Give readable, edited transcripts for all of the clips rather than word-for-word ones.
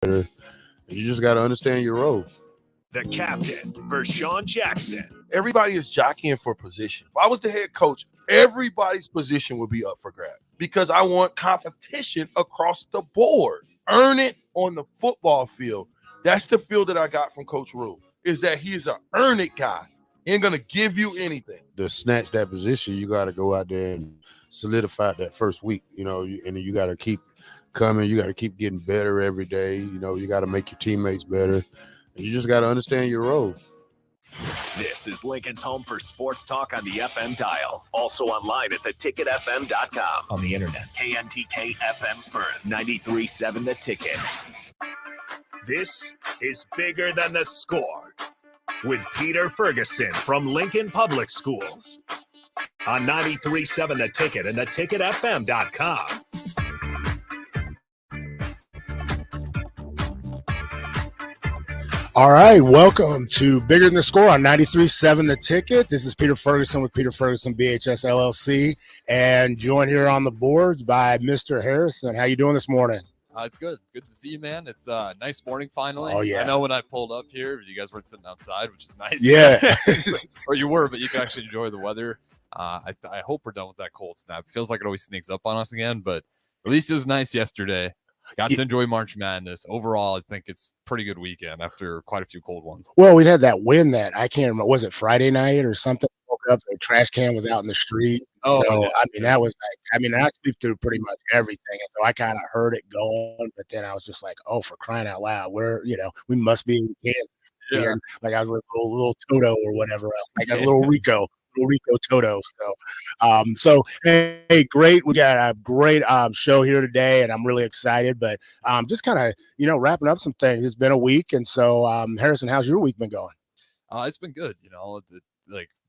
better. You just got to understand your role. The captain, Vershawn Jackson. Everybody is jockeying for position. If I was the head coach, everybody's position would be up for grabs because I want competition across the board. Earn it on the football field. That's the feel that I got from Coach Rule, is that he is an earn it guy. He ain't going to give you anything. To snatch that position, you got to go out there and solidify that first week, and you got to keep coming. You got to keep getting better every day. You got to make your teammates better. And you just got to understand your role. This is Lincoln's home for sports talk on the FM dial. Also online at theticketfm.com. On the internet. KNTK FM Firth, 93.7 The Ticket. This is Bigger Than the Score with Peter Ferguson from Lincoln Public Schools on 93.7 The Ticket and theticketfm.com. All right, welcome to Bigger Than the Score on 93.7 The Ticket. This is Peter Ferguson with Peter Ferguson BHS LLC, and joined here on the boards by Mr. Harrison. How you doing this morning? It's good. Good to see you, man. It's a nice morning finally. Oh, yeah. I know when I pulled up here, you guys weren't sitting outside, which is nice. Yeah. Or you were, but you can actually enjoy the weather. I hope we're done with that cold snap. It feels like it always sneaks up on us again, but at least it was nice yesterday. Got to enjoy March Madness. Overall, I think it's a pretty good weekend after quite a few cold ones. Well, we had that win that I can't remember. Was it Friday night or something? Woke up, the trash can was out in the street. Oh, so, yeah. I mean, that was like, I sleep through pretty much everything. And so I kind of heard it going, but then I was just like, oh, for crying out loud, we must be in Kansas. Yeah. Like I was a little Toto or whatever else. Like a little Rico Toto. So hey, great. We got a great show here today, and I'm really excited. But just kind of wrapping up some things. It's been a week, and so Harrison, how's your week been going? It's been good.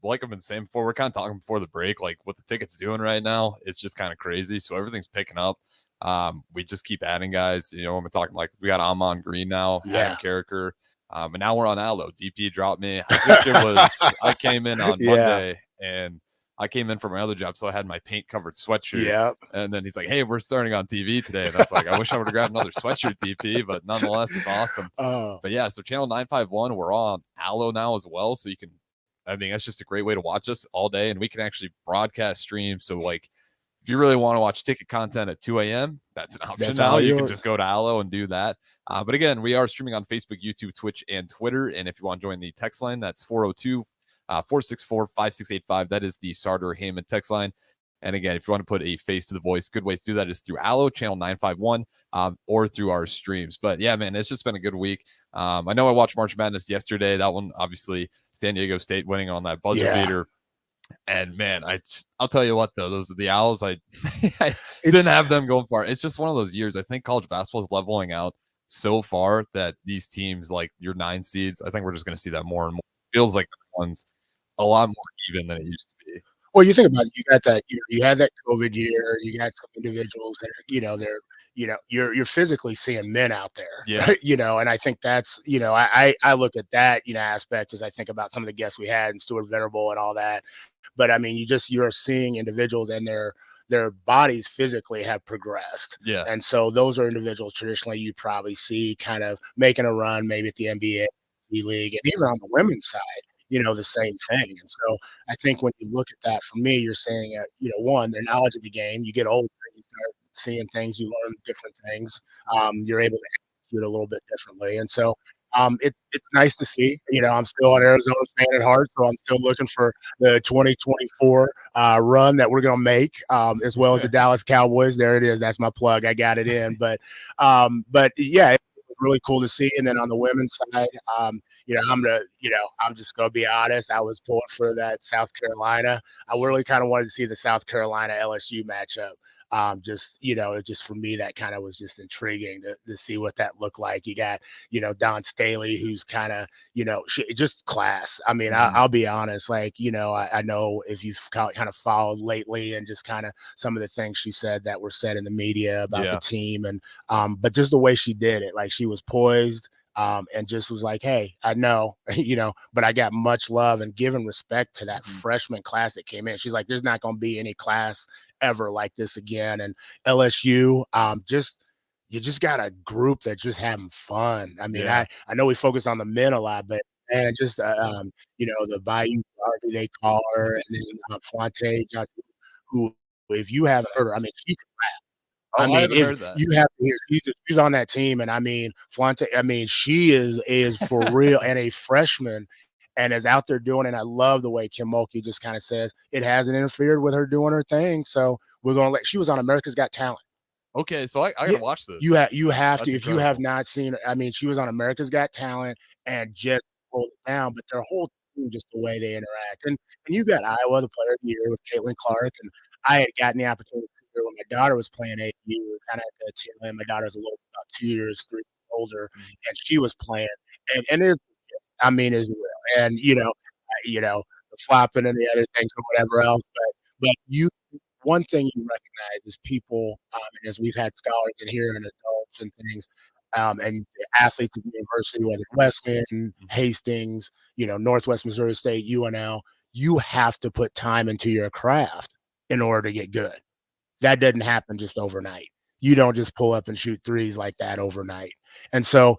Like I've been saying before, we're kind of talking before the break, like what the ticket's doing right now. It's just kind of crazy. So everything's picking up. We just keep adding guys. We're talking like we got Amon Green now, Adam Carricker. And now we're on Allo. DP dropped me. I think it was I came in on Monday and I came in for my other job, so I had my paint covered sweatshirt. Yeah. And then he's like, "Hey, we're starting on TV today." And I was like, "I wish I would have grabbed another sweatshirt, DP," but nonetheless, it's awesome. But yeah, so channel 951, we're on Allo now as well, so you can. I mean, that's just a great way to watch us all day, and we can actually broadcast stream. So like, if you really want to watch ticket content at 2 a.m., that's an option now. You can just go to Allo and do that. But again, we are streaming on Facebook, YouTube, Twitch, and Twitter. And if you want to join the text line, that's 402-464-5685. That is the Sartor Heyman text line. And again, if you want to put a face to the voice, good way to do that is through Allo, channel 951, or through our streams. But yeah, man, it's just been a good week. I know I watched March Madness yesterday. That one, obviously, San Diego State winning on that buzzer beater. And man, I'll tell you what though, those are the Owls. I didn't have them going far. It's just one of those years. I think college basketball is leveling out so far that these teams, like your 9 seeds, I think we're just going to see that more and more. It feels like one's a lot more even than it used to be. Well, you think about it, you got that, you had that COVID year, you got some individuals that are, you're physically seeing men out there, and I think that's, I look at that, aspect as I think about some of the guests we had and Stuart Venerable and all that. But I mean, you're seeing individuals and their bodies physically have progressed. Yeah. And so those are individuals traditionally you probably see kind of making a run, maybe at the NBA league, and even on the women's side, the same thing. And so I think when you look at that, for me, you're saying, one, their knowledge of the game, you get older, you start seeing things, you learn different things. You're able to execute a little bit differently. And so it's nice to see. I'm still an Arizona fan at heart, so I'm still looking for the 2024 run that we're going to make, as well as the Dallas Cowboys. There it is. That's my plug. I got it in. But yeah, it was really cool to see. And then on the women's side, I'm just going to be honest. I was pulling for that South Carolina. I really kind of wanted to see the South Carolina LSU matchup. Just for me, that kind of was just intriguing to see what that looked like. You got, Don Staley, who's kind of, just class. I mean, I'll be honest, like, I know if you've kind of followed lately and just kind of some of the things she said that were said in the media about the team and, but just the way she did it, like she was poised. And just was like, hey, I know, but I got much love and giving respect to that freshman class that came in. She's like, there's not going to be any class ever like this again. And LSU, you just got a group that's just having fun. I mean, Yeah. I know we focus on the men a lot, but man, just the Bayou Barbie they call her, and then Flante Johnson, who if you haven't heard her, I mean, she I Oh, I mean, haven't heard that. you have to hear she's on that team, and I mean, Flante, I mean, she is for real and a freshman and is out there doing it. I love the way Kim Mulkey just kind of says it hasn't interfered with her doing her thing. So we're gonna she was on America's Got Talent. Okay, so I Yeah, gotta watch this. you have That's to if you have incredible. not seen. I mean, she was on America's Got Talent and just pulled it down, but their whole team, just the way they interact, and you got Iowa, the Player of the Year with Caitlin Clark, and I had gotten the opportunity to see her when my daughter was playing AU, kind of at the tail end. My daughter's a little about 2 years, 3 years older, and she was playing, and it's, I mean, is real, and the flopping and the other things or whatever else, but you one thing you recognize is people, and as we've had scholars in here and adults and things, and athletes at the university, whether Weston, Hastings, Northwest Missouri State, UNL, you have to put time into your craft in order to get good. That doesn't happen just overnight. You don't just pull up and shoot threes like that overnight. And so,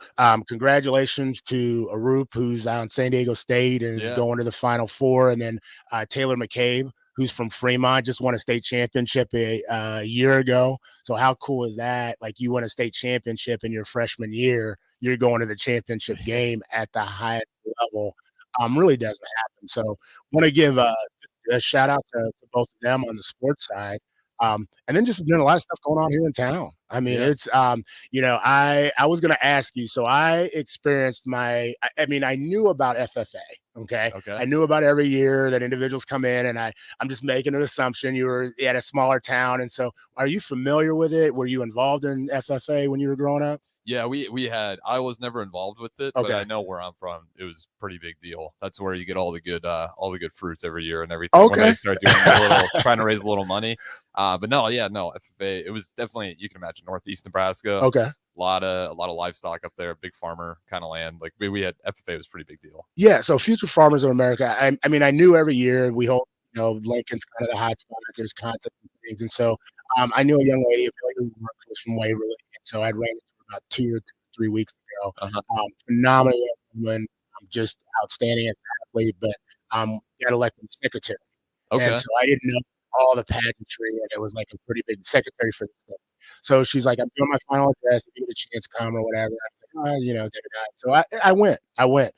congratulations to Arup, who's on San Diego State and is going to the Final Four, and then Taylor McCabe, who's from Fremont, just won a state championship a year ago. So how cool is that? Like, you won a state championship in your freshman year, you're going to the championship game at the highest level. Really doesn't happen. So want to give a shout out to both of them on the sports side. And then just doing a lot of stuff going on here in town. I mean, it's I was gonna ask you. So I experienced I mean, I knew about FFA. Okay. I knew about every year that individuals come in, and I'm just making an assumption you were at a smaller town. And so are you familiar with it? Were you involved in FFA when you were growing up? Yeah, I was never involved with it, but I know where I'm from. It was a pretty big deal. That's where you get all the good fruits every year and everything. When they start doing trying to raise a little money. But no, FFA, it was definitely, you can imagine, Northeast Nebraska. Okay. A lot of livestock up there, big farmer kind of land. Like we had FFA was a pretty big deal. Yeah. So Future Farmers of America. I mean, I knew every year we hold, Lincoln's kind of the hot spot. There's content and things. And so I knew a young lady, who was from Waverly. And so I'd ran into her about 2 or 3 weeks ago. Phenomenal woman, just outstanding as an athlete, but got elected secretary. Okay. And so I didn't know all the pageantry, and it was like a pretty big secretary for the state. So she's like, I'm doing my final address, if you get a chance, come or whatever. I was like, so I went.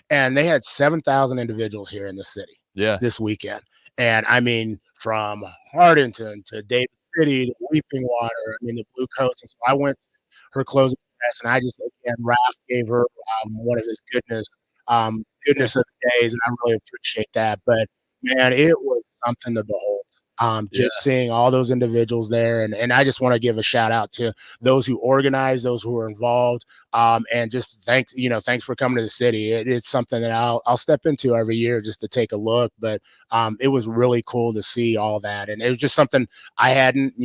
And they had 7,000 individuals here in the city this weekend. And I mean, from Hardington to David City to Weeping Water, I mean, the Blue Coats. And so I went to her closing address, and I just, again, Ralph gave her one of his goodness of the days, and I really appreciate that. But man, it was something to behold. Seeing all those individuals there, and I just want to give a shout out to those who organize, those who are involved, and just thanks for coming to the city. It's something that I'll step into every year just to take a look. But it was really cool to see all that, and it was just something I hadn't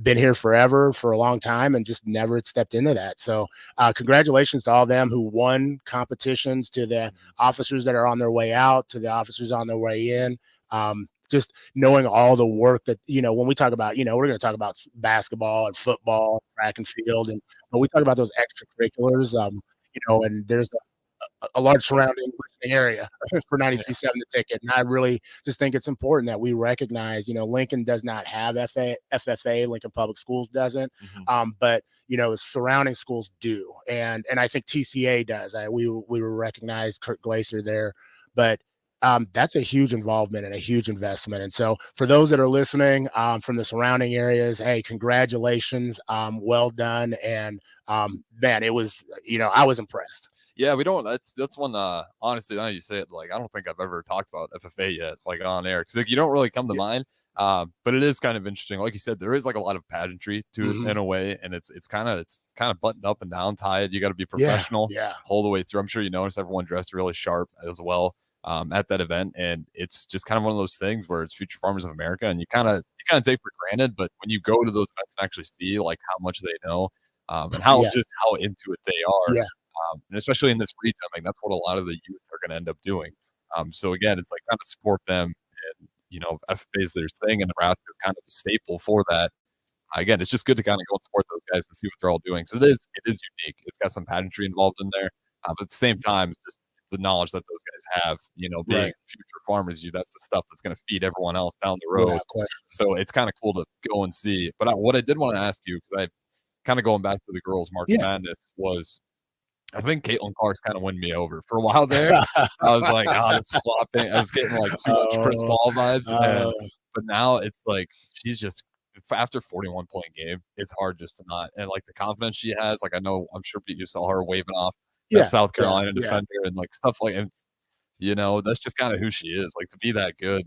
been here forever for a long time and just never had stepped into that. So congratulations to all them who won competitions, to the officers that are on their way out, to the officers on their way in. Just knowing all the work that, when we talk about, we're going to talk about basketball and football, track and field, and when we talk about those extracurriculars, and there's a large surrounding area for 93.7 The Ticket. And I really just think it's important that we recognize, Lincoln does not have FFA, Lincoln Public Schools doesn't, but the surrounding schools do. And I think TCA does. We were recognized, Kurt Glacier there, but that's a huge involvement and a huge investment. And so for those that are listening from the surrounding areas, hey, congratulations. Well done. And man, it was, I was impressed. Yeah, that's one, honestly, now you say it, like, I don't think I've ever talked about FFA yet, like on air, because like, you don't really come to mind. But it is kind of interesting. Like you said, there is like a lot of pageantry to it in a way, and it's kind of buttoned up and down tied. You got to be professional whole the way through. I'm sure you noticed everyone dressed really sharp as well at that event, and it's just kind of one of those things where it's Future Farmers of America, and you kind of take for granted, but when you go to those events and actually see like how much they know, and how into it they are, and especially in this region, I mean, that's what a lot of the youth are going to end up doing. So again, it's like kind of support them, and FFA is their thing, and Nebraska is kind of a staple for that. again, it's just good to kind of go and support those guys and see what they're all doing because it is unique. It's got some pageantry involved in there, but at the same time, it's just the knowledge that those guys have. Being Right. future farmers, that's the stuff that's going to feed everyone else down the road. Without question. So it's kind of cool to go and see. But what I did want to ask you, because I kind of going back to the girls' March Madness, was I think Caitlin Clark's kind of won me over for a while there. I was like, this flopping. I was getting like too much Chris Paul vibes. But now it's like she's just after 41-point game, it's hard just to not. And like the confidence she has, like I'm sure you saw her waving off that South Carolina defender and like stuff like, and that's just kind of who she is. Like to be that good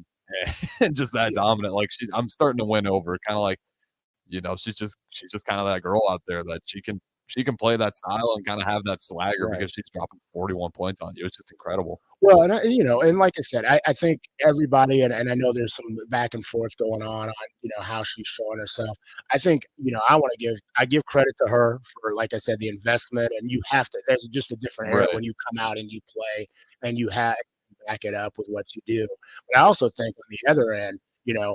and just that dominant. Like I'm starting to win over. Kind of like, she's just kind of that girl out there that she can play that style and kind of have that swagger because she's dropping 41 points on you. It's just incredible. Well, and like I said, I think everybody, and I know there's some back and forth going on how she's showing herself. I think, I give credit to her for, like I said, the investment, and there's just a different era when you come out and you play and you have back it up with what you do. But I also think on the other end,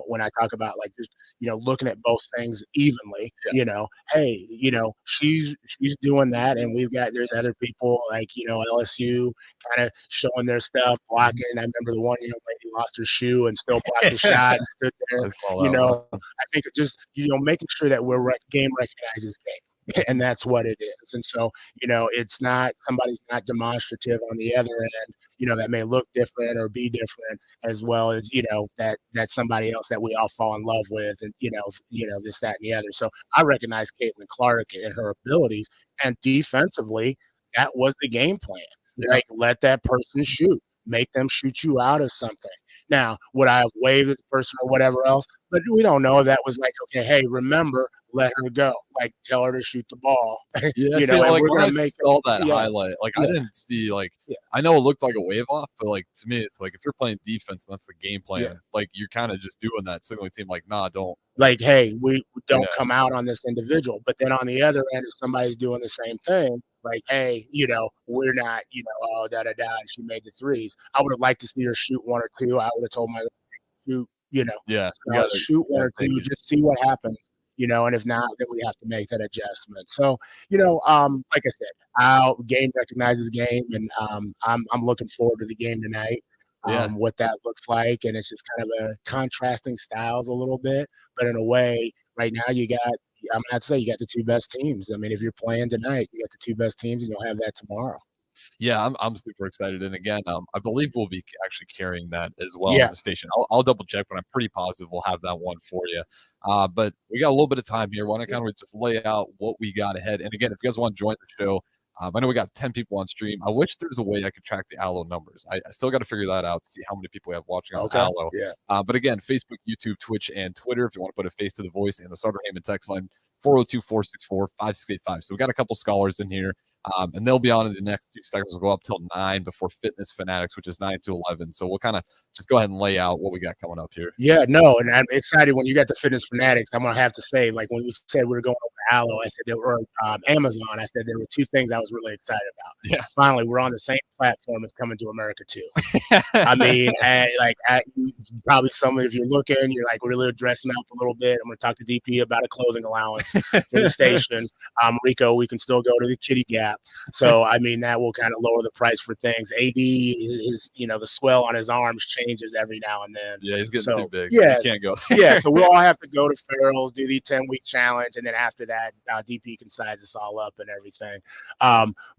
when I talk about like just, looking at both things evenly, hey, she's doing that. And there's other people like, LSU kind of showing their stuff, blocking. I remember the one young lady lost her shoe and still blocked the shot and stood there. I think just, making sure that game recognizes game. And that's what it is. And so, it's not, somebody's not demonstrative on the other end, that may look different or be different, as well as, that's somebody else that we all fall in love with and, this, that, and the other. So I recognize Caitlin Clark and her abilities, and defensively, that was the game plan. Like, let that person shoot. Make them shoot you out of something. Now, would I have waved at the person or whatever else? But we don't know if that was like, okay, hey, remember, let her go. Like, tell her to shoot the ball. Yeah, like we're gonna make all that highlight. Like, I didn't see I know it looked like a wave off, but like to me, it's like if you're playing defense and that's the game plan, like you're kind of just doing that, signaling team like, nah, don't. Like, hey, we don't come out on this individual. But then on the other end, if somebody's doing the same thing, like, hey, we're not, and she made the threes. I would have liked to see her shoot one or two. I would have told my shoot, shoot one or two, just see what happens, and if not, then we have to make that adjustment. So, like I said, our game recognizes game, and I'm looking forward to the game tonight. What that looks like, and it's just kind of a contrasting styles a little bit, but in a way, right now I'm gonna have to say you got the two best teams. I mean, if you're playing tonight, you got the two best teams, and you'll have that tomorrow. Yeah, I'm super excited, and again, I believe we'll be actually carrying that as well at the station. I'll double check, but I'm pretty positive we'll have that one for you. But we got a little bit of time here. Why don't I kind of just lay out what we got ahead? And again, if you guys want to join the show, I know we got 10 people on stream. I wish there's a way I could track the Allo numbers. I still got to figure that out to see how many people we have watching on Allo. But again, Facebook, YouTube, Twitch, and Twitter, if you want to put a face to the voice, and the Sutter Heyman text line, 402-464-5685. So we got a couple scholars in here. And they'll be on in the next 2 seconds. We'll go up till 9 before Fitness Fanatics, which is 9 to 11. So we'll kind of just go ahead and lay out what we got coming up here. Yeah, no, and I'm excited when you got the Fitness Fanatics. I'm going to have to say, like when you said we were going over Allo, I said there were Amazon. I said there were two things I was really excited about. Yeah. Finally, we're on the same platform as Coming to America too. I mean, probably some if you're looking, you're like really dressing up a little bit. I'm going to talk to DP about a clothing allowance for the station. Rico, we can still go to the Kitty Gap. So, I mean, that will kind of lower the price for things. AD is, the swell on his arms changes every now and then. Yeah, he's getting too big. Yeah, so he can't go. Yeah, so we'll all have to go to Farrell's, do the 10-week challenge, and then after that, DP can size us all up and everything.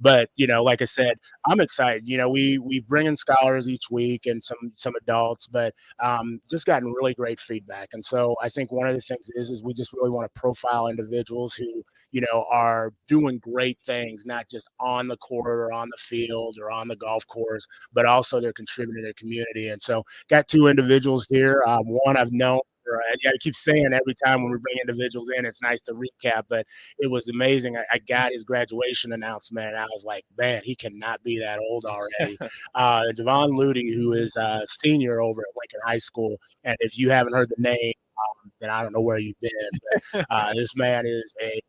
But like I said, I'm excited. We bring in scholars each week and some adults, but just gotten really great feedback. And so I think one of the things is we just really want to profile individuals who are doing great things, not just on the court or on the field or on the golf course, but also they're contributing to their community. And so got two individuals here. One I've known. I keep saying every time when we bring individuals in, it's nice to recap, but it was amazing. I got his graduation announcement, and I was like, man, he cannot be that old already. Devon Ludy, who is a senior over at Lincoln High School, and if you haven't heard the name, then I don't know where you've been. But this man is a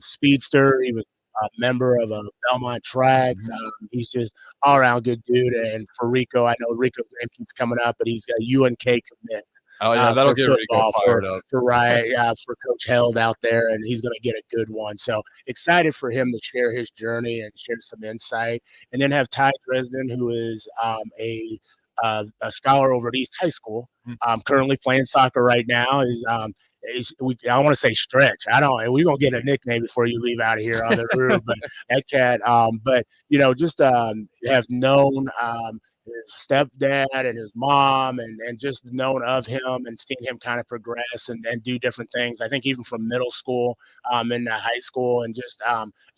speedster. He was a member of a Belmont Tracks. He's just all around good dude. And for Rico, I know Rico's name keeps coming up, but he's got UNK commit. Oh yeah, that'll for get Rico football, fired up. for Riot, yeah, for Coach Held out there, and he's going to get a good one. So excited for him to share his journey and share some insight, and then have Ty Dresden, who is a scholar over at East High School, currently playing soccer right now. I want to say Stretch. I don't. We're gonna get a nickname before you leave out of here on the roof. But that cat. But just have known his stepdad and his mom, and just known of him and seen him kind of progress and do different things. I think even from middle school, into high school, and just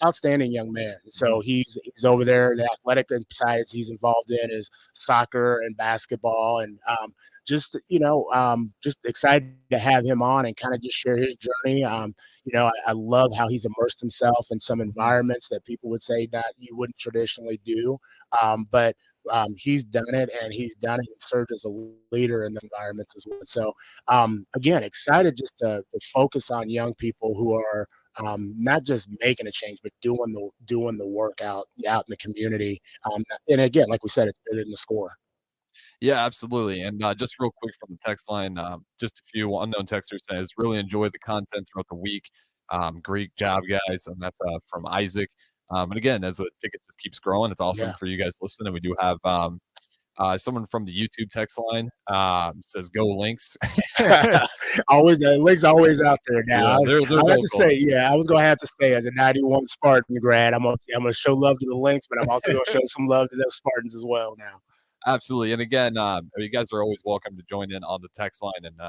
outstanding young man. So he's over there. The athletic side he's involved in is soccer and basketball, and just excited to have him on and kind of just share his journey. I love how he's immersed himself in some environments that people would say that you wouldn't traditionally do. But he's done it, and and served as a leader in the environments as well. So again, excited just to focus on young people who are not just making a change, but doing the work out in the community. And again, like we said, it's bigger than the score. Yeah, absolutely. And just real quick from the text line, just a few unknown texters says really enjoyed the content throughout the week. Great job, guys. And that's from Isaac. And again, as the ticket just keeps growing, it's awesome for you guys to listen. And we do have someone from the YouTube text line says "Go Lynx." Always, Lynx always out there now. Yeah, they're I have to say, I was gonna have to say, as a '91 Spartan grad, I'm gonna show love to the Lynx, but I'm also gonna show some love to the Spartans as well now. Absolutely. And again, you guys are always welcome to join in on the text line, and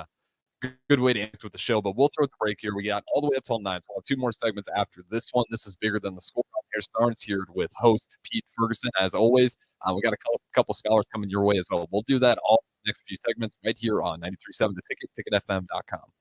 good way to end with the show. But we'll throw the break here. We got all the way up till 9, so we'll have 2 more segments after this one. This is Bigger Than the Score. Here starts here with host Pete Ferguson. As always, we got a couple scholars coming your way as well. We'll do that all the next few segments right here on 93.7 The Ticket, ticketfm.com.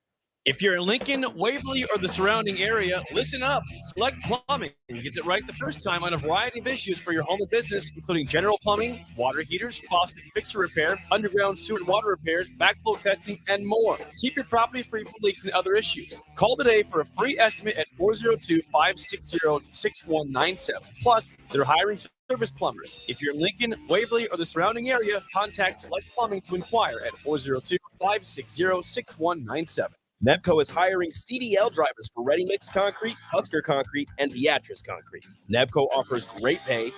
If you're in Lincoln, Waverly, or the surrounding area, listen up. Select Plumbing gets it right the first time on a variety of issues for your home and business, including general plumbing, water heaters, faucet fixture repair, underground sewer and water repairs, backflow testing, and more. Keep your property free from leaks and other issues. Call today for a free estimate at 402-560-6197. Plus, they're hiring service plumbers. If you're in Lincoln, Waverly, or the surrounding area, contact Select Plumbing to inquire at 402-560-6197. Nebco is hiring CDL drivers for ready-mix concrete, Husker concrete, and Beatrice concrete. Nebco offers great pay,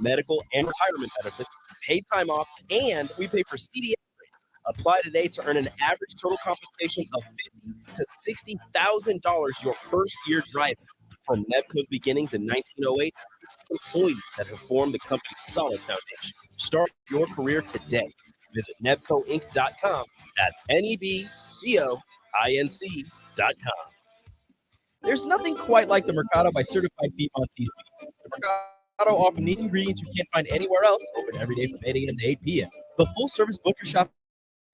medical and retirement benefits, paid time off, and we pay for CDL. Apply today to earn an average total compensation of $50,000 to $60,000 your first year driving. From Nebco's beginnings in 1908, it's employees that have formed the company's solid foundation. Start your career today. Visit nebcoinc.com. That's NEBCOINC.com. There's nothing quite like the Mercado by Certified Piedmontese Beef. The Mercado offers unique ingredients you can't find anywhere else. Open every day from 8 a.m. to 8 p.m. The full-service butcher shop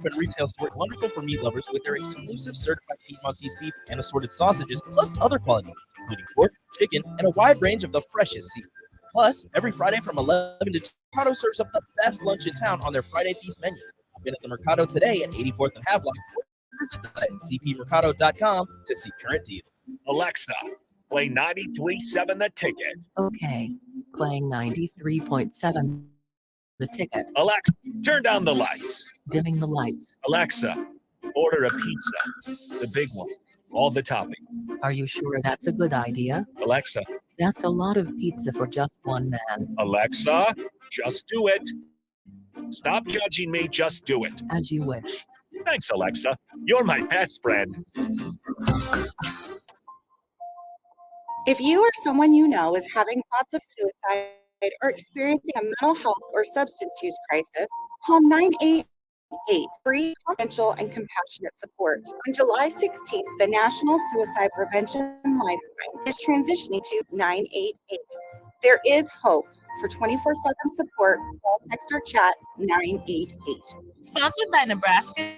and retail store is wonderful for meat lovers with their exclusive Certified Piedmontese beef and assorted sausages, plus other quality meats, including pork, chicken, and a wide range of the freshest seafood. Plus, every Friday from 11 to 2, Mercado serves up the best lunch in town on their Friday Feast menu. I've been at the Mercado today at 84th and Havelock. Visit the site at cpmercado.com to see current deals. Alexa, play 93.7 The Ticket. Okay, playing 93.7 The Ticket. Alexa, turn down the lights. Dimming the lights. Alexa, order a pizza. The big one. All the toppings. Are you sure that's a good idea? Alexa. That's a lot of pizza for just one man. Alexa, just do it. Stop judging me, just do it. As you wish. Thanks, Alexa. You're my best friend. If you or someone you know is having thoughts of suicide or experiencing a mental health or substance use crisis, call 988 free, confidential, and compassionate support. On July 16th, the National Suicide Prevention Lifeline is transitioning to 988. There is hope. For 24/7 support, call, text, or chat 988. Sponsored by Nebraska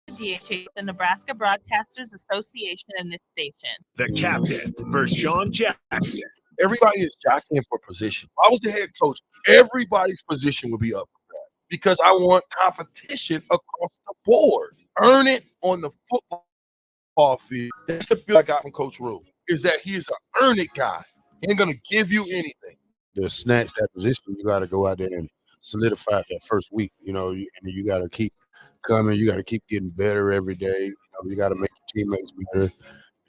DHA, the Nebraska Broadcasters Association, and this station. The captain, Vershawn Jackson. Everybody is jockeying for position. If I was the head coach, everybody's position would be up for that because I want competition across the board. Earn it on the football field. That's the feel I got from Coach Rule, is that he is an earn it guy. He ain't going to give you anything. To snatch that position, you got to go out there and solidify it that first week, and you got to keep coming. You got to keep getting better every day. You got to make your teammates better.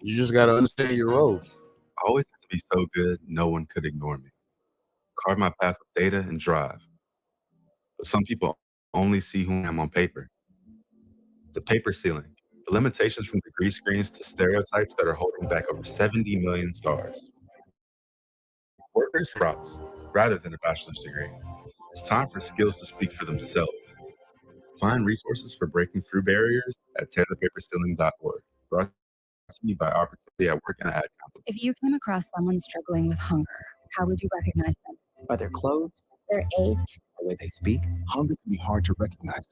You just got to understand your role. I always had to be so good, no one could ignore me. Carve my path with data and drive. But some people only see who I am on paper. The paper ceiling, the limitations from degree screens to stereotypes that are holding back over 70 million stars. Workers routes rather than a bachelor's degree. It's time for skills to speak for themselves. Find resources for breaking through barriers at tearthepaperceiling.org. Brought to you by Opportunity at Work and Ad Council. If you came across someone struggling with hunger, how would you recognize them? By their clothes, their age, the way they speak. Hunger can be hard to recognize.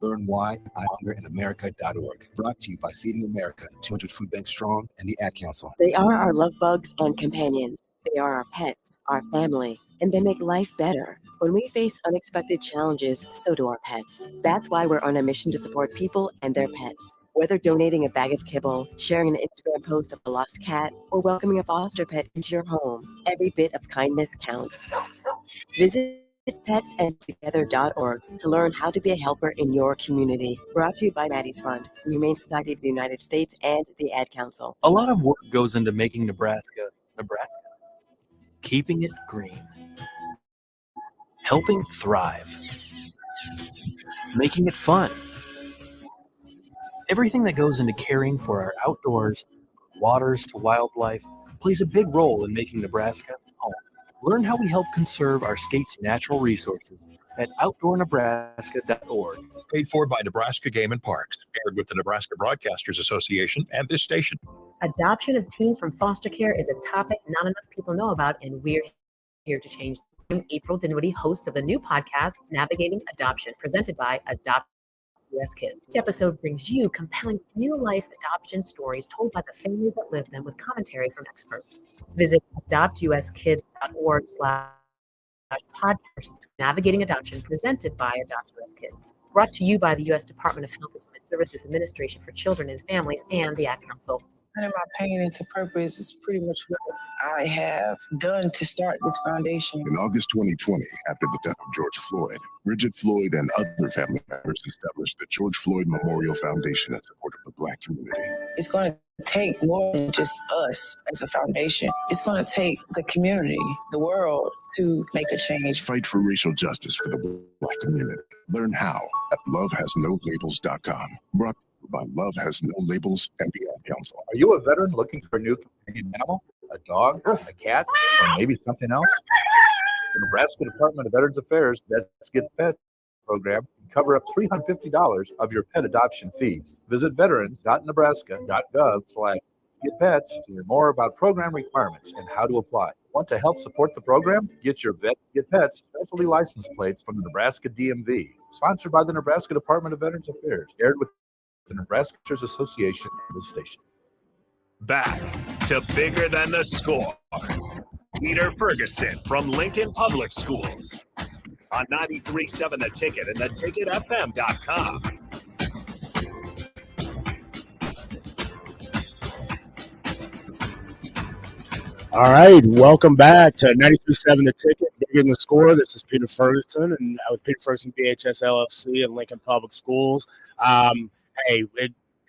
Learn why at hungerin.america.org. Brought to you by Feeding America, 200 Food Bank Strong, and the Ad Council. They are our love bugs and companions. They are our pets, our family, and they make life better. When we face unexpected challenges, so do our pets. That's why we're on a mission to support people and their pets. Whether donating a bag of kibble, sharing an Instagram post of a lost cat, or welcoming a foster pet into your home, every bit of kindness counts. Visit petsandtogether.org to learn how to be a helper in your community. Brought to you by Maddie's Fund, the Humane Society of the United States, and the Ad Council. A lot of work goes into making Nebraska, keeping it green, helping thrive, making it fun. Everything that goes into caring for our outdoors, waters to wildlife, plays a big role in making Nebraska home. Learn how we help conserve our state's natural resources at outdoornebraska.org. Paid for by Nebraska Game and Parks, paired with the Nebraska Broadcasters Association and this station. Adoption of teens from foster care is a topic not enough people know about, and we're here to change. I'm April Dinwiddie, host of the new podcast, Navigating Adoption, presented by Adopt US Kids. This episode brings you compelling real-life adoption stories told by the families that live them with commentary from experts. Visit adoptuskids.org/podcast, Navigating Adoption, presented by Adopt US Kids. Brought to you by the U.S. Department of Health and Human Services Administration for Children and Families and the Ad Council. Turning my pain into purpose is pretty much what I have done to start this foundation. In August 2020, after the death of George Floyd, Bridget Floyd and other family members established the George Floyd Memorial Foundation in support of the Black community. It's going to take more than just us as a foundation. It's going to take the community, the world, to make a change. Fight for racial justice for the Black community. Learn how at lovehasnolabels.com. Brought by Love Has No Labels and the Ad Council. Are you a veteran looking for a new companion animal? A dog, a cat, or maybe something else? The Nebraska Department of Veterans Affairs Vets Get Pet program can cover up $350 of your pet adoption fees. Visit veterans.nebraska.gov/getpets to learn more about program requirements and how to apply. Want to help support the program? Get your Vet Get Pets specialty license plates from the Nebraska DMV. Sponsored by the Nebraska Department of Veterans Affairs. Aired with the Nebraska Teachers Association of the station. Back to Bigger Than the Score. Peter Ferguson from Lincoln Public Schools on 93.7 The Ticket and theticketfm.com. All right, welcome back to 93.7 The Ticket, Bigger Than the Score. This is Peter Ferguson, and with Peter Ferguson BHS LLC and Lincoln Public Schools.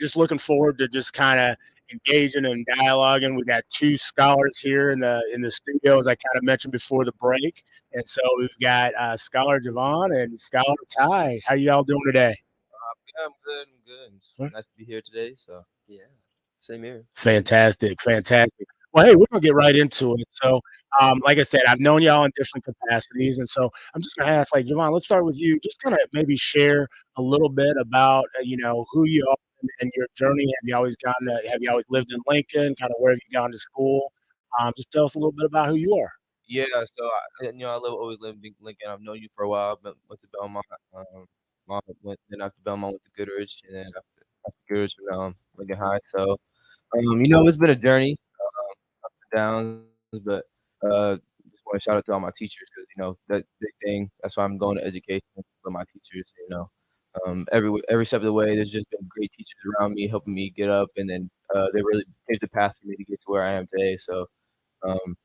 Just looking forward to just kind of engaging and dialoguing. We got two scholars here in the studio, as I kind of mentioned before the break, and so we've got Scholar Javon and Scholar Ty. How y'all doing today? Yeah, I'm good. It's nice to be here today. So yeah, same here. Fantastic. Well, hey, we're going to get right into it. So, like I said, I've known y'all in different capacities. And so I'm just going to ask, Javon, let's start with you. Just kind of maybe share a little bit about, who you are and your journey. Have you always lived in Lincoln? Kind of where have you gone to school? Just tell us a little bit about who you are. Yeah, so, always lived in Lincoln. I've known you for a while. Went to Belmont. Then after Belmont, went to Goodrich. And then after Goodrich, Lincoln High. So, it's been a journey. Downs, but just want to shout out to all my teachers because that big thing. That's why I'm going to education for my teachers. Every step of the way, there's just been great teachers around me helping me get up, and then they really paved the path for me to get to where I am today. So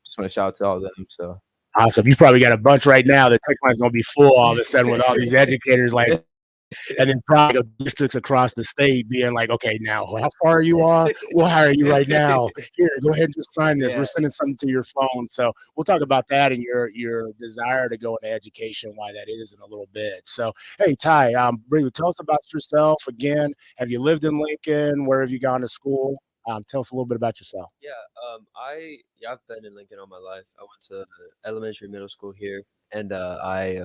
just want to shout out to all of them. So awesome! You probably got a bunch right now. The text line's gonna be full all of a sudden with all these educators and then probably districts across the state being like, okay, now how far you are, we'll hire you right now. Here, go ahead and just sign this. We're sending something to your phone. So we'll talk about that and your desire to go into education, why that is in a little bit. So, hey, Ty, briefly tell us about yourself again. Have you lived in Lincoln? Where have you gone to school? Tell us a little bit about yourself. I've been in Lincoln all my life. I went to elementary, middle school here, and I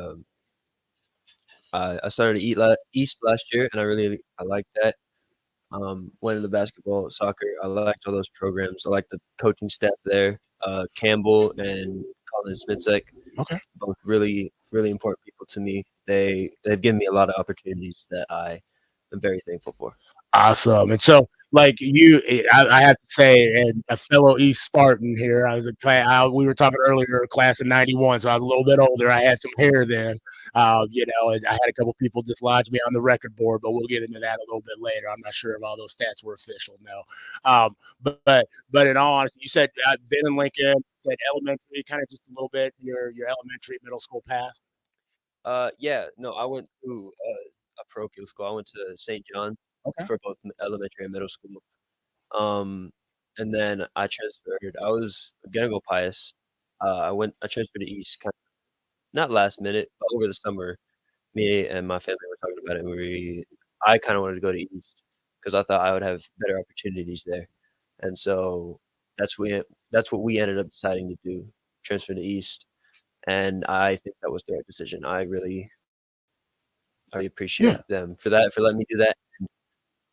started East last year, and I liked that. Went into basketball, soccer. I liked all those programs. I liked the coaching staff there. Campbell and Colin Smitzek, both really important people to me. They've given me a lot of opportunities that I am very thankful for. Awesome. And so, like you, I have to say, and a fellow East Spartan here, I was a class, we were talking earlier, class of 91, so I was a little bit older. I had some hair then. And I had a couple people dislodge me on the record board, but we'll get into that a little bit later. I'm not sure if all those stats were official, no. But in all honesty, you said I've been in Lincoln, said elementary, kind of just a little bit, your elementary, middle school path. I went to a parochial school. I went to St. John for both elementary and middle school. And then I transferred. I was gonna go Pius. I transferred to East, kind of not last minute, but over the summer. Me and my family were talking about it, and I kind of wanted to go to East because I thought I would have better opportunities there, and so that's what we ended up deciding to do, transfer to East, and I think that was the right decision. I really appreciate them for that, for letting me do that.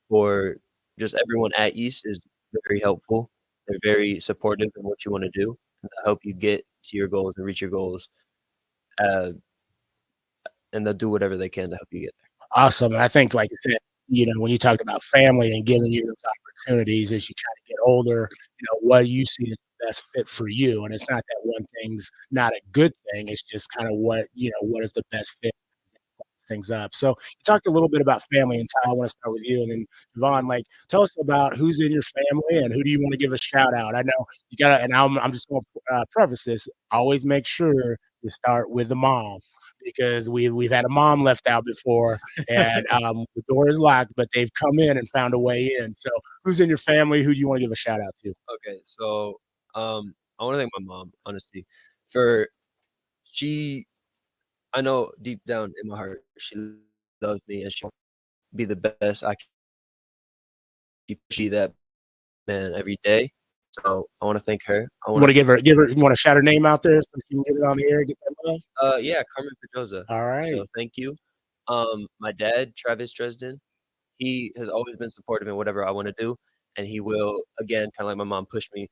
For just everyone at East is very helpful. They're very supportive in what you want to do and to help you get to your goals and reach your goals. And they'll do whatever they can to help you get there. Awesome. And I think, like I said, when you talked about family and giving you those opportunities as you kind of get older, what you see is the best fit for you. And it's not that one thing's not a good thing. It's just kind of what is the best fit things up. So you talked a little bit about family, and Ty, I want to start with you, and then Yvonne, tell us about who's in your family and who do you want to give a shout out. I know you gotta, and I'm just going to preface this. Always make sure you start with the mom, because we've had a mom left out before, and the door is locked, but they've come in and found a way in. So who's in your family? Who do you want to give a shout out to? Okay, so I want to thank my mom, honestly, I know deep down in my heart, she loves me and she'll be the best I can. She that man every day. So I want to thank her. I want to give her. You want to shout her name out there so she can get it on the air and get that love? Carmen Pedroza. All right. So thank you. My dad, Travis Dresden, he has always been supportive in whatever I want to do, and he will, again, kind of like my mom, push me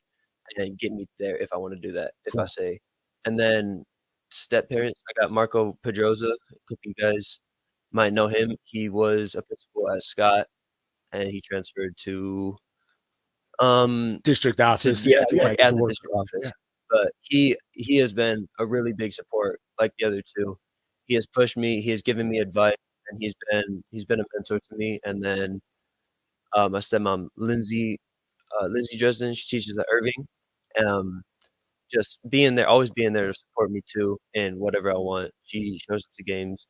and get me there if I want to do that. If I say, and then step parents, I got Marco Pedroza. Cooking guys might know him. He was a principal at Scott, and he transferred to district office. To work at the district office. Yeah. But he has been a really big support, like the other two. He has pushed me. He has given me advice, and he's been a mentor to me. And then my stepmom, Lindsay Dresden, she teaches at Irving. Just always being there to support me too in whatever I want. She shows up to games,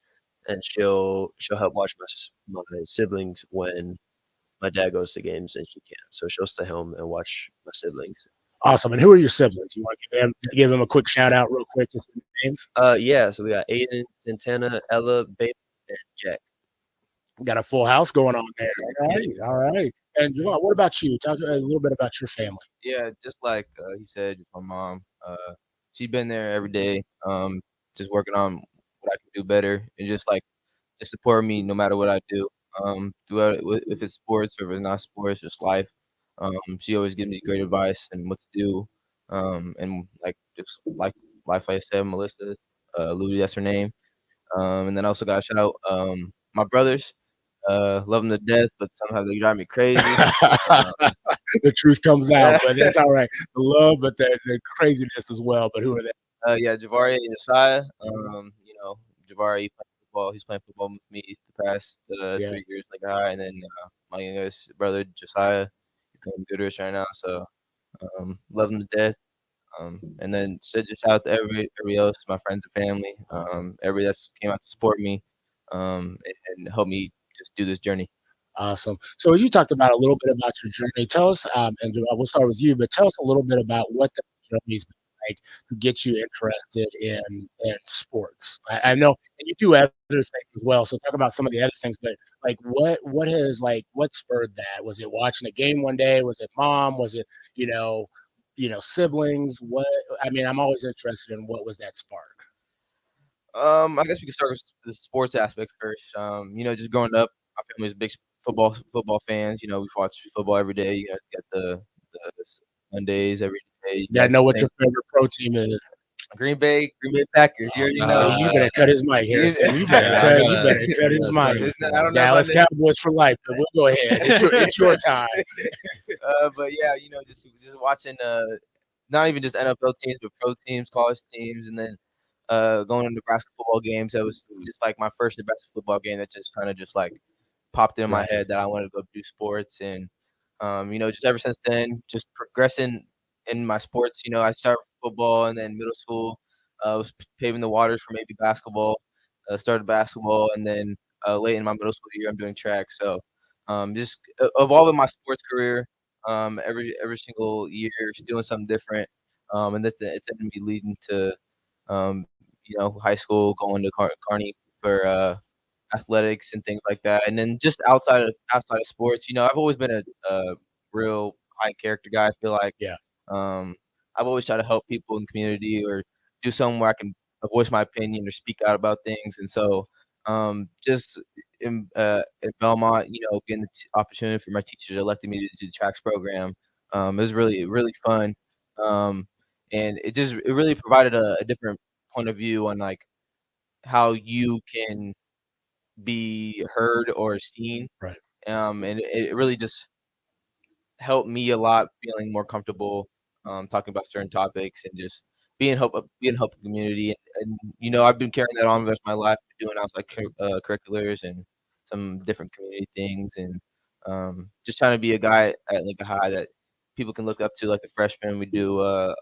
and she'll help watch my siblings when my dad goes to games and she can't. So she'll stay home and watch my siblings. Awesome. And who are your siblings? You want to give them a quick shout out real quick, just some names? So we got Aiden, Santana, Ella, Bailey, and Jack. We got a full house going on there. All right. And Javon, what about you? Talk a little bit about your family. Yeah, just like he said, just my mom. She's been there every day, just working on what I can do better, and just support me no matter what I do. Throughout if it's sports or if it's not sports, just life. She always gives me great advice and what to do. And just like I said, Melissa, Louie, that's her name. And then I also got to shout out my brothers. Love them to death, but sometimes they drive me crazy. The truth comes out, but that's all right. The love, but the craziness as well. But who are they? Javari and Josiah. Javari playing football. He's playing football with me the past 3 years, and then my youngest brother Josiah, he's going to Goodrich right now. So love him to death. And then just shout out to everybody else, my friends and family, everybody that's came out to support me. and help me just do this journey. Awesome. So as you talked about a little bit about your journey, tell us, and Joel, we'll start with you, but tell us a little bit about what the journey's been like to get you interested in sports. I know, and you do other things as well. So talk about some of the other things, but like what spurred that? Was it watching a game one day? Was it mom? Was it siblings? What? I mean, I'm always interested in what was that spark. I guess we could start with the sports aspect first. Just growing up, our family was big football fans. We watch football every day. You got the Sundays every day. Yeah, I know what your favorite pro team is. Green Bay Packers. You already know. Hey, you better cut his mic, Harrison. You better cut his mic. I don't know Dallas about Cowboys for life. But we'll go ahead. It's your time. But yeah, just watching not even just NFL teams, but pro teams, college teams, and then going to Nebraska football games. That was just like my first Nebraska football game that just kind of just like popped in my head that I wanted to go do sports. And, just ever since then, just progressing in my sports. I started football and then middle school, was paving the waters for maybe basketball, started basketball. And then late in my middle school year, I'm doing track. So just evolving my sports career every single year, doing something different. And it's ended me leading to high school, going to Kearney for athletics and things like that. And then just outside of sports, I've always been a real high character guy. I feel like I've always tried to help people in the community or do something where I can voice my opinion or speak out about things. And so just in Belmont, getting the opportunity for my teachers elected me to do the tracks program. It was really, really fun. And it really provided a different point of view on like how you can be heard or seen. Right. And it really just helped me a lot, feeling more comfortable talking about certain topics and just being help in the community. And I've been carrying that on the rest of my life, doing outside curriculars and some different community things, and just trying to be a guy at Lincoln High that people can look up to. Like the freshmen, we do a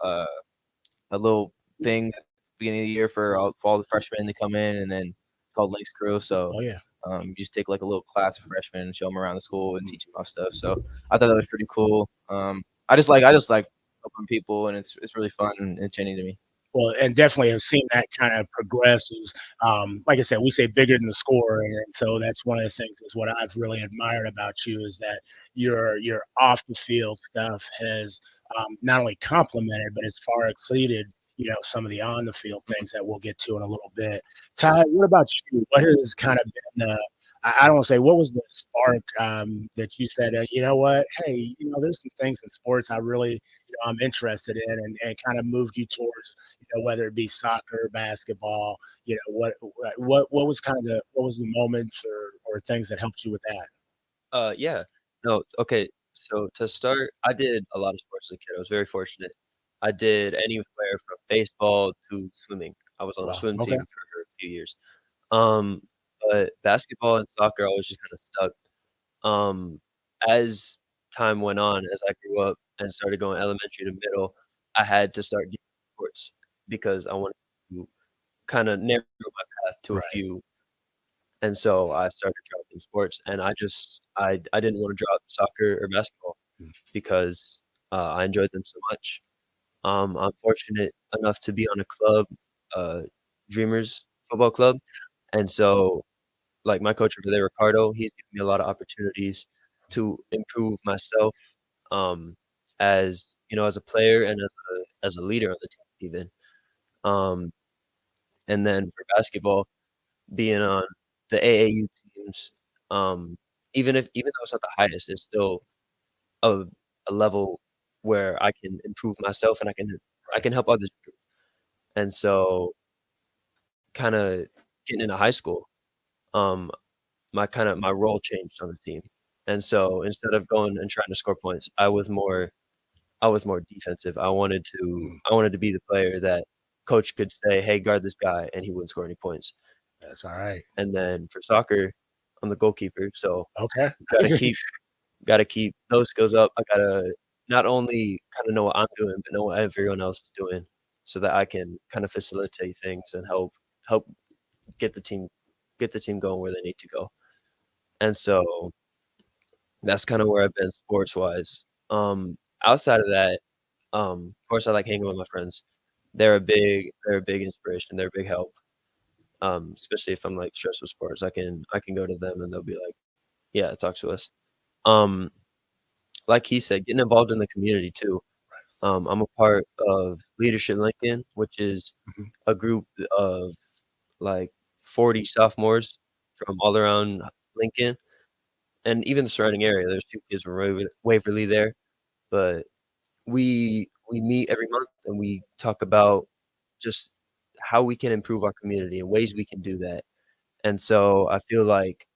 little thing at the beginning of the year for all the freshmen to come in, and then it's called Links Crew. So you just take like a little class of freshmen and show them around the school and teach them about stuff. So I thought that was pretty cool. I just like helping people, and it's really fun and entertaining to me. Well, and definitely have seen that kind of progress. Like I said, we say bigger than the score, and so that's one of the things is what I've really admired about you is that your off the field stuff has not only complemented but has far exceeded some of the on the field things that we'll get to in a little bit. Ty, what about you? What has kind of been I don't want to say what was the spark that you said, you know what, hey, there's some things in sports I really, I'm interested in, and kind of moved you towards, whether it be soccer, basketball, what was kind of what was the moments or things that helped you with that? Yeah. No, okay. So to start, I did a lot of sports as a kid. I was very fortunate. I did anywhere from baseball to swimming. I was on a swim team for a few years. But basketball and soccer, I was just kind of stuck. As time went on, as I grew up and started going elementary to middle, I had to start doing sports because I wanted to kind of narrow my path to a few. And so I started dropping sports, and I didn't want to drop soccer or basketball because I enjoyed them so much. I'm fortunate enough to be on a club, Dreamers Football Club, and so like my coach over there, Ricardo, he's given me a lot of opportunities to improve myself, as as a player and as a leader on the team even. And then for basketball, being on the AAU teams, even though it's not the highest, it's still a level where I can improve myself and I can help others improve. And so kind of getting into high school, my role changed on the team. And so instead of going and trying to score points, I was more defensive. I wanted to be the player that coach could say, "Hey, guard this guy," and he wouldn't score any points. That's all right. And then for soccer, I'm the goalkeeper, so okay, gotta keep those skills up. I gotta not only kind of know what I'm doing, but know what everyone else is doing, so that I can kind of facilitate things and help get the team get the team going where they need to go. And so that's kind of where I've been sports wise. Outside of that, of course, I like hanging with my friends. They're a big inspiration. They're a big help. Especially if I'm like stressed with sports, I can go to them and they'll be like, yeah, talk to us. Like he said, getting involved in the community too. I'm a part of Leadership Lincoln, which is a group of like 40 sophomores from all around Lincoln and even the surrounding area. There's 2 kids from Waverly there, but we meet every month and we talk about just how we can improve our community and ways we can do that. And so I feel like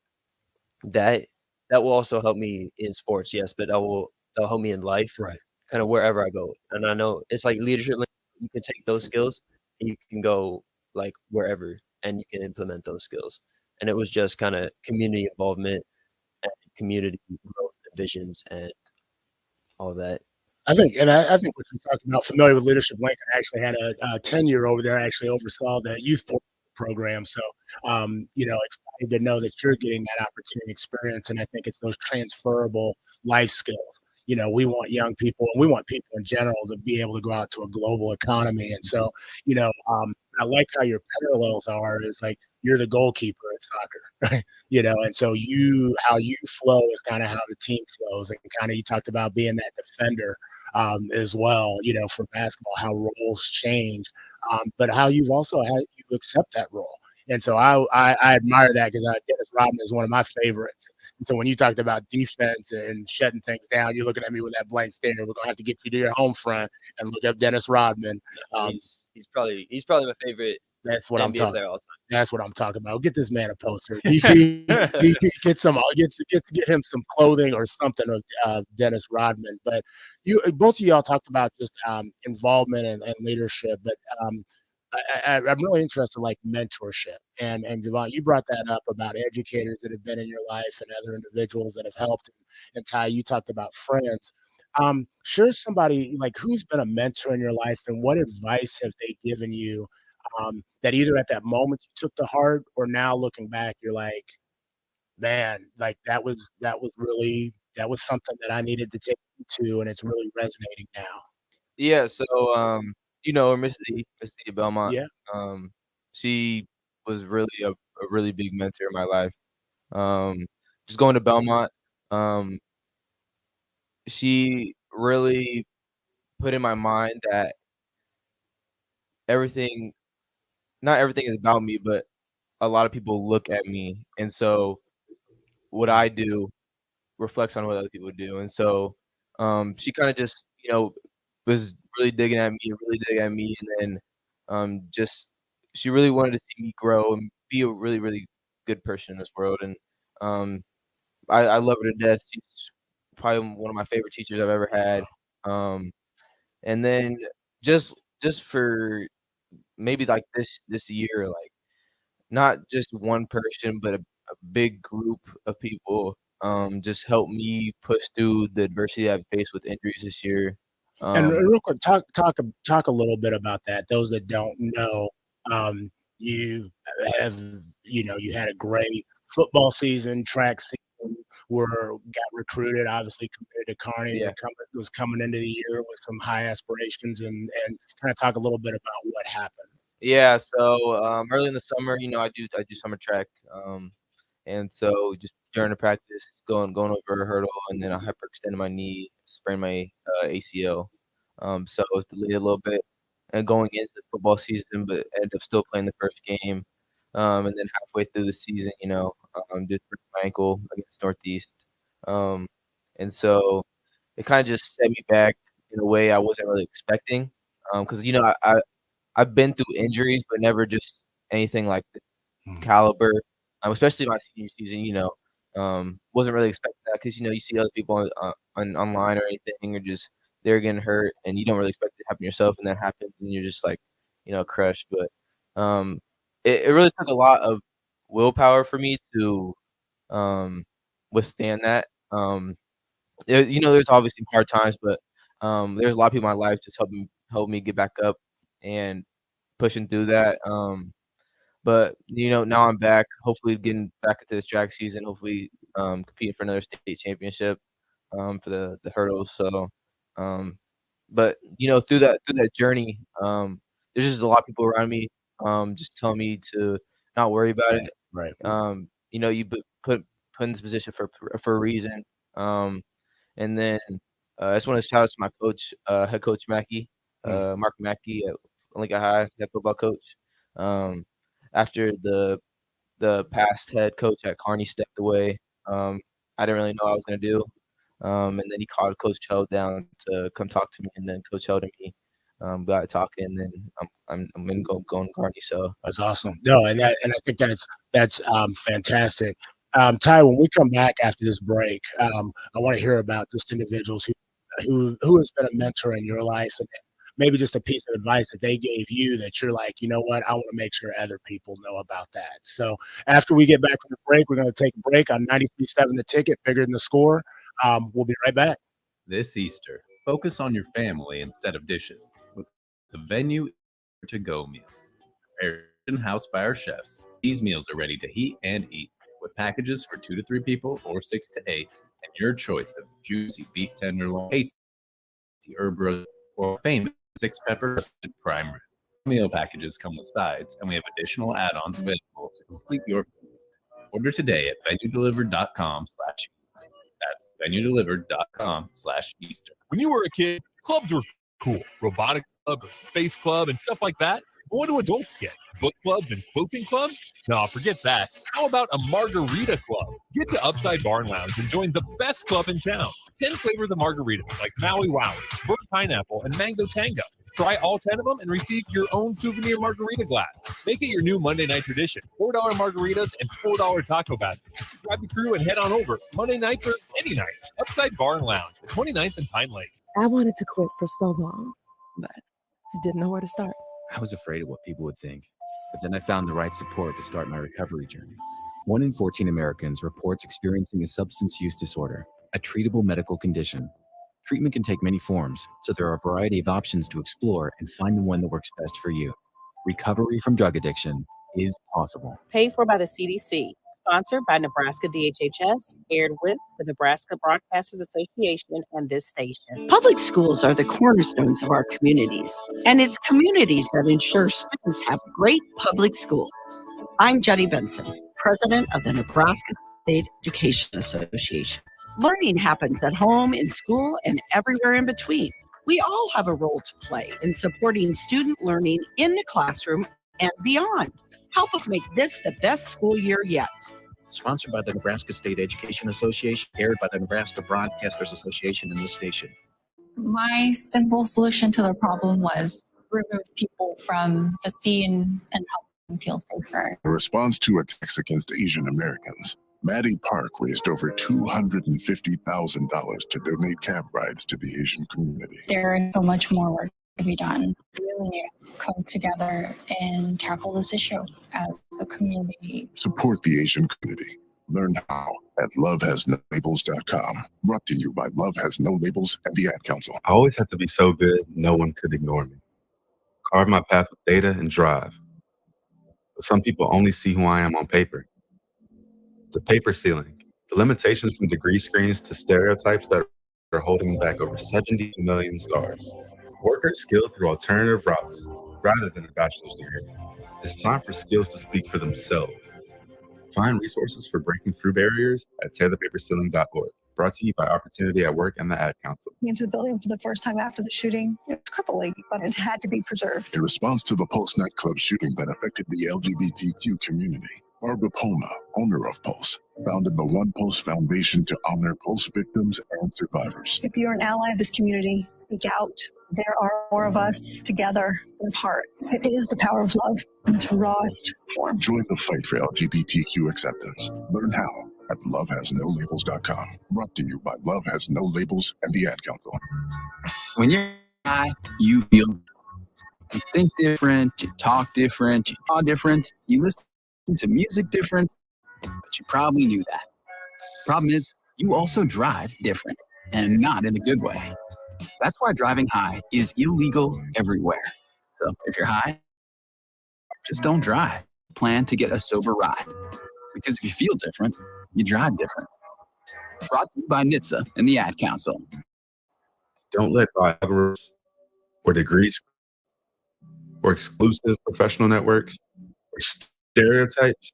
that will also help me in sports, yes, but that'll help me in life, Right. kind of wherever I go. And I know it's like leadership. You can take those skills and you can go like wherever and you can implement those skills. And it was just kind of community involvement and community growth and visions and all that. I think what you talked about, familiar with Leadership Lincoln, I actually had a tenure over there. I actually oversaw the youth program. So, excited to know that you're getting that opportunity experience. And I think it's those transferable life skills. We want young people and we want people in general to be able to go out to a global economy. And so, I like how your parallels are is like you're the goalkeeper in soccer, and so how you flow is kind of how the team flows. And kind of you talked about being that defender as well, for basketball, how roles change, but how you accept that role. And so I admire that because Dennis Rodman is one of my favorites. And so when you talked about defense and shutting things down, you're looking at me with that blank stare. We're gonna have to get you to your home front and look up Dennis Rodman. He's probably my favorite. That's what NBA I'm talking player all time. That's what I'm talking about. Get this man a poster. DP, get him some clothing or something of Dennis Rodman. But both of y'all talked about just involvement and leadership. But I'm really interested in like mentorship. And Javon, you brought that up about educators that have been in your life and other individuals that have helped. And Ty, you talked about friends. Sure, somebody like who's been a mentor in your life and what advice have they given you? That either at that moment you took to heart or now looking back, you're like, man, like that was something that I needed to take to, and it's really resonating now. Yeah, so Miss Z at Belmont. Yeah. She was really a really big mentor in my life. Just going to Belmont, she really put in my mind that not everything is about me, but a lot of people look at me, and so what I do reflects on what other people do. And so she kind of just was really digging at me, and then she really wanted to see me grow and be a really, really good person in this world. And I love her to death. She's probably one of my favorite teachers I've ever had. And then just for maybe like this year, like not just one person, but a big group of people just helped me push through the adversity I've faced with injuries this year. And real quick, talk a little bit about that. Those that don't know, you have you had a great football season, track season, got recruited, obviously compared to Carney, Yeah. was coming into the year with some high aspirations, and kind of talk a little bit about what happened. Yeah, so early in the summer, I do summer track, and so just during the practice, going over a hurdle, and then I hyperextended my knee, sprained my ACL. So it was delayed a little bit, and going into the football season, but ended up still playing the first game. And then halfway through the season, just broke my ankle against Northeast. And so it kind of just set me back in a way I wasn't really expecting. Because I've been through injuries, but never just anything like this caliber. Especially my senior season, wasn't really expecting that because you see other people online or anything, or just they're getting hurt, and you don't really expect it to happen yourself, and that happens, and you're just like, crushed. But it really took a lot of willpower for me to withstand that. There's obviously hard times, but there's a lot of people in my life just help me get back up and pushing through that. But now I'm back. Hopefully, getting back into this track season. Hopefully, competing for another state championship for the hurdles. So, but through that journey, there's just a lot of people around me, just telling me to not worry about it. Right. You put in this position for a reason. And then I just want to shout out to my coach, head coach Mackey, Mark Mackey at Lincoln High, head football coach. After the past head coach at Kearney stepped away, I didn't really know what I was going to do. And then he called Coach Held down to come talk to me, and then Coach Held and me got talking, and then I'm going to go to Kearney. So That's awesome. No, and I think that's fantastic. Ty, when we come back after this break, I want to hear about just individuals who has been a mentor in your life, and maybe just a piece of advice that they gave you that you're like, you know what, I want to make sure other people know about that. So after we get back from the break, we're going to take a break on 93.7 The Ticket, Bigger Than the Score. We'll be right back. This Easter, focus on your family instead of dishes with the Venue to-go meals. Prepared in-house by our chefs, these meals are ready to heat and eat with packages for 2 to 3 people or 6 to 8, and your choice of juicy beef tenderloin, tasty herb roast, or famous 6-pepper roasted prime rib. Meal packages come with sides, and we have additional add-ons available to complete your feast. Order today at venuedelivered.com/. That's venuedelivered.com/Easter. When you were a kid, clubs were cool. Robotics club, space club, and stuff like that. But what do adults get? Book clubs and quilting clubs? No, forget that. How about a margarita club? Get to Upside Bar and Lounge and join the best club in town. 10 flavors of margaritas like Maui Wowie, burnt pineapple, and mango tango. Try all 10 of them and receive your own souvenir margarita glass. Make it your new Monday night tradition. $4 margaritas and $4 taco baskets. Grab the crew and head on over. Monday nights or any night. Upside Bar and Lounge at 29th and Pine Lake. I wanted to quit for so long, but I didn't know where to start. I was afraid of what people would think, but then I found the right support to start my recovery journey. 1 in 14 Americans reports experiencing a substance use disorder, a treatable medical condition. Treatment can take many forms, so there are a variety of options to explore and find the one that works best for you. Recovery from drug addiction is possible. Paid for by the CDC. Sponsored by Nebraska DHHS, aired with the Nebraska Broadcasters Association and this station. Public schools are the cornerstones of our communities, and it's communities that ensure students have great public schools. I'm Jenny Benson, president of the Nebraska State Education Association. Learning happens at home, in school, and everywhere in between. We all have a role to play in supporting student learning in the classroom and beyond. Help us make this the best school year yet. Sponsored by the Nebraska State Education Association, aired by the Nebraska Broadcasters Association and this station. My simple solution to the problem was remove people from the scene and help them feel safer. In response to attacks against Asian Americans, Maddie Park raised over $250,000 to donate cab rides to the Asian community. There is so much more work to be done. We really need to come together and tackle this issue as a community. Support the Asian community. Learn how at lovehasnolabels.com. Brought to you by Love Has No Labels and the Ad Council. I always had to be so good, no one could ignore me. Carve my path with data and drive. But some people only see who I am on paper. The paper ceiling, the limitations from degree screens to stereotypes that are holding back over 70 million stars. Workers skilled through alternative routes rather than a bachelor's degree. It's time for skills to speak for themselves. Find resources for breaking through barriers at tearthepaperceiling.org. Brought to you by Opportunity at Work and the Ad Council. Into the building for the first time after the shooting. It was crippling, but it had to be preserved. In response to the Pulse nightclub shooting that affected the LGBTQ community, Barbara Poma, owner of Pulse, founded the One Pulse Foundation to honor Pulse victims and survivors. If you're an ally of this community, speak out. There are more of us together in part. It is the power of love in its rawest form. Join the fight for LGBTQ acceptance. Learn how at lovehasnolabels.com. Brought to you by Love Has No Labels and the Ad Council. When you're high, you feel, you think different, you talk different, you draw different, you listen to music different, but you probably knew that. Problem is, you also drive different, and not in a good way. That's why driving high is illegal everywhere. So if you're high, just don't drive. plan to get a sober ride. Because if you feel different, you drive different. Brought to you by NHTSA and the Ad Council. Don't let biases or degrees or exclusive professional networks or stereotypes.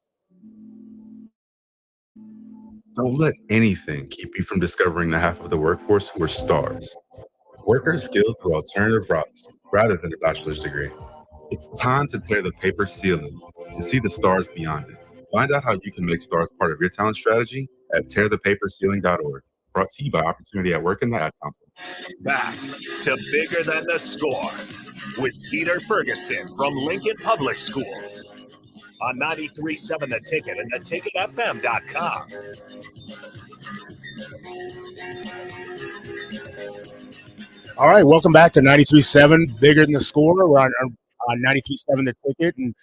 Don't let anything keep you from discovering the half of the workforce who are stars. Workers skilled through alternative routes rather than a bachelor's degree. It's time to tear the paper ceiling and see the stars beyond it. Find out how you can make stars part of your talent strategy at tearthepaperceiling.org. Brought to you by Opportunity at Work and the Ad Council. Back to Bigger Than the Score with Peter Ferguson from Lincoln Public Schools on 93.7 The Ticket and theticketfm.com. All right, welcome back to 93.7 Bigger Than the Score. We're on 93.7 The Ticket, and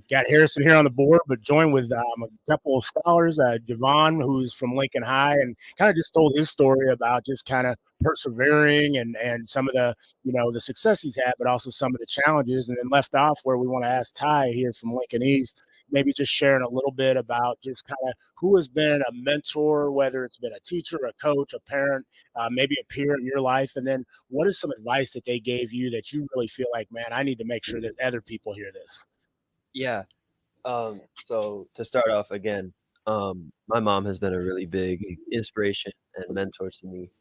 got Harrison here on the board, but joined with a couple of scholars, Javon, who's from Lincoln High, and kind of just told his story about just kind of persevering and some of the, the success he's had, but also some of the challenges, and then left off where we want to ask Ty here from Lincoln East, maybe just sharing a little bit about just kind of who has been a mentor, whether it's been a teacher, a coach, a parent, maybe a peer in your life, and then what is some advice that they gave you that you really feel like, man, I need to make sure that other people hear this? Yeah. So to start off again, my mom has been a really big inspiration and mentor to me.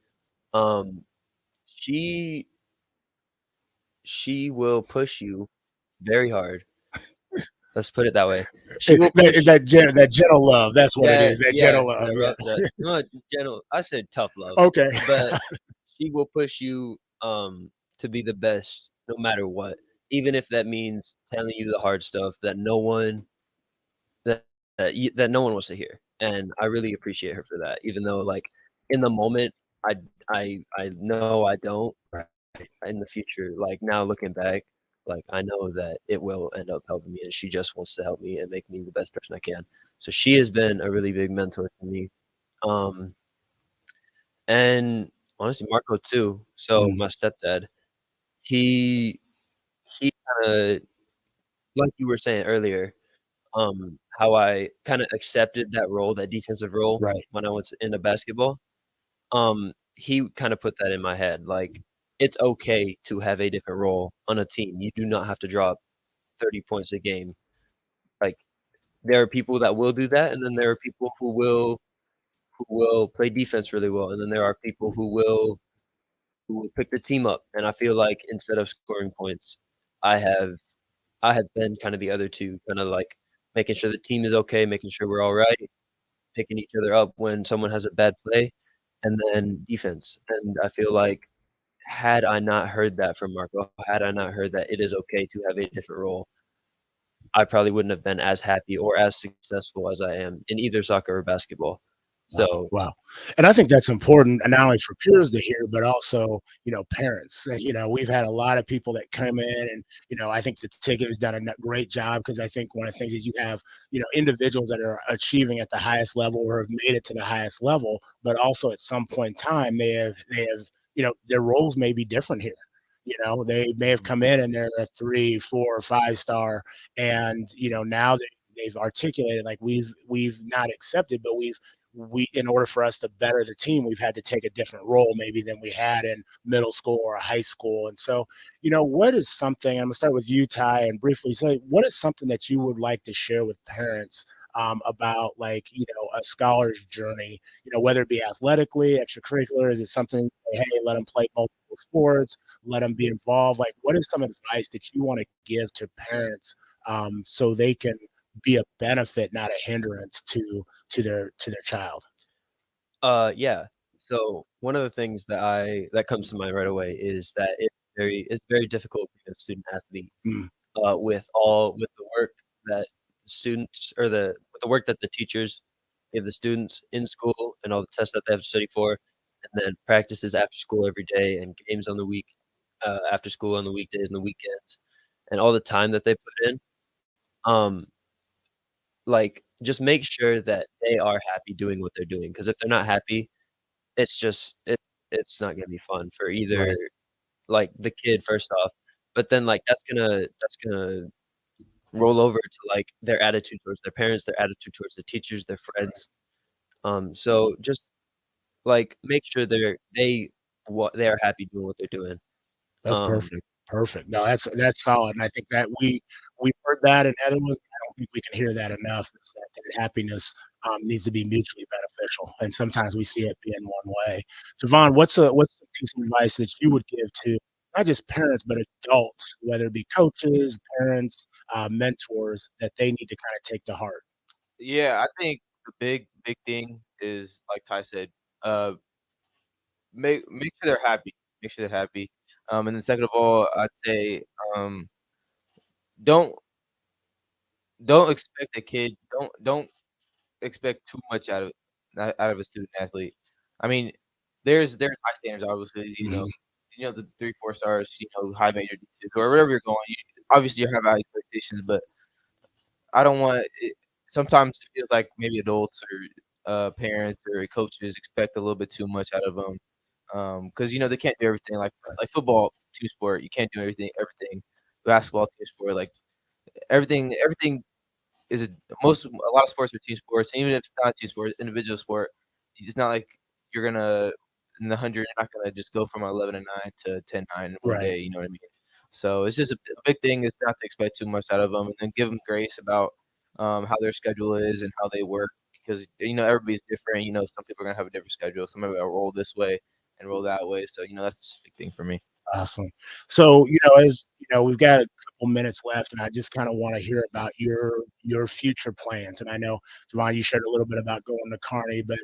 She will push you very hard. Let's put it that way. That gentle love. That's what it is. That gentle love. No, gentle. I said tough love. Okay. But she will push you to be the best no matter what. Even if that means telling you the hard stuff that no one no one wants to hear. And I really appreciate her for that. Even though like in the moment I know I don't. Right. In the future, like now looking back, like I know that it will end up helping me, and she just wants to help me and make me the best person I can. So she has been a really big mentor to me. And honestly, Marco too. So my stepdad, he kind of, like you were saying earlier, how I kind of accepted that role, that defensive role, right, when I went into basketball. He kind of put that in my head, like it's okay to have a different role on a team. You do not have to drop 30 points a game. Like there are people that will do that, and then there are people who will play defense really well, and then there are people who will pick the team up. And I feel like instead of scoring points, I have been kind of the other two, kind of like making sure the team is okay, making sure we're all right, picking each other up when someone has a bad play, and then defense. And I feel like had I not heard that from Marco, had I not heard that it is okay to have a different role, I probably wouldn't have been as happy or as successful as I am in either soccer or basketball. So wow. And I think that's important, and not only for peers to hear, but also, parents. We've had a lot of people that come in, and, I think the ticket has done a great job, because I think one of the things is you have, individuals that are achieving at the highest level or have made it to the highest level, but also at some point in time, they have, their roles may be different here. They may have come in and they're a 3, 4, or 5-star, and, now they've articulated, like we've not accepted, but we in order for us to better the team, we've had to take a different role maybe than we had in middle school or high school. And so, what is something, I'm gonna start with you, Ty, and briefly say, what is something that you would like to share with parents about, like, a scholar's journey, whether it be athletically, extracurricular? Is it something, hey, let them play multiple sports, let them be involved? Like, what is some advice that you want to give to parents so they can be a benefit, not a hindrance to their child? Yeah. So one of the things that comes to mind right away is that it's very difficult being a student athlete with the work that the students with the work that the teachers give the students in school, and all the tests that they have to study for, and then practices after school every day, and games on the week after school on the weekdays and the weekends, and all the time that they put in. Like, just make sure that they are happy doing what they're doing, because if they're not happy, it's not gonna be fun for either, Right. like, the kid first off, but then, like, that's gonna roll over to like their attitude towards their parents, their attitude towards the teachers, their friends. So just like make sure they are happy doing what they're doing. That's perfect. Perfect. No, that's solid. And I think that we've heard that in other ones. I don't think we can hear that enough. Is that happiness needs to be mutually beneficial, and sometimes we see it being one way. Javon, what's a piece of advice that you would give to not just parents but adults, whether it be coaches, parents, mentors, that they need to kind of take to heart? Yeah, I think the big thing is like Ty said, make sure they're happy. Make sure they're happy. And then second of all, I'd say don't expect a kid. Don't expect too much out of a student athlete. I mean, there's high standards, obviously. The 3-4 stars, high major D2 or wherever you're going. Obviously, you have high expectations, but I don't want it. Sometimes it feels like maybe adults or parents or coaches expect a little bit too much out of them. Because they can't do everything like football, team sport. You can't do everything. Basketball, team sport, like everything is a lot of sports are team sports. And even if it's not a team sport, individual sport. It's not like you're gonna in the 100. You're not gonna just go from 11-9 to 10-9 in one day. You know what I mean? So it's just a big thing is not to expect too much out of them, and then give them grace about how their schedule is and how they work. Because everybody's different. Some people are gonna have a different schedule. Some people will roll this way and roll that way. So that's just a big thing for me. Awesome. So, as we've got a couple minutes left, and I just kind of want to hear about your future plans. And I know, Javon, you shared a little bit about going to Kearney, but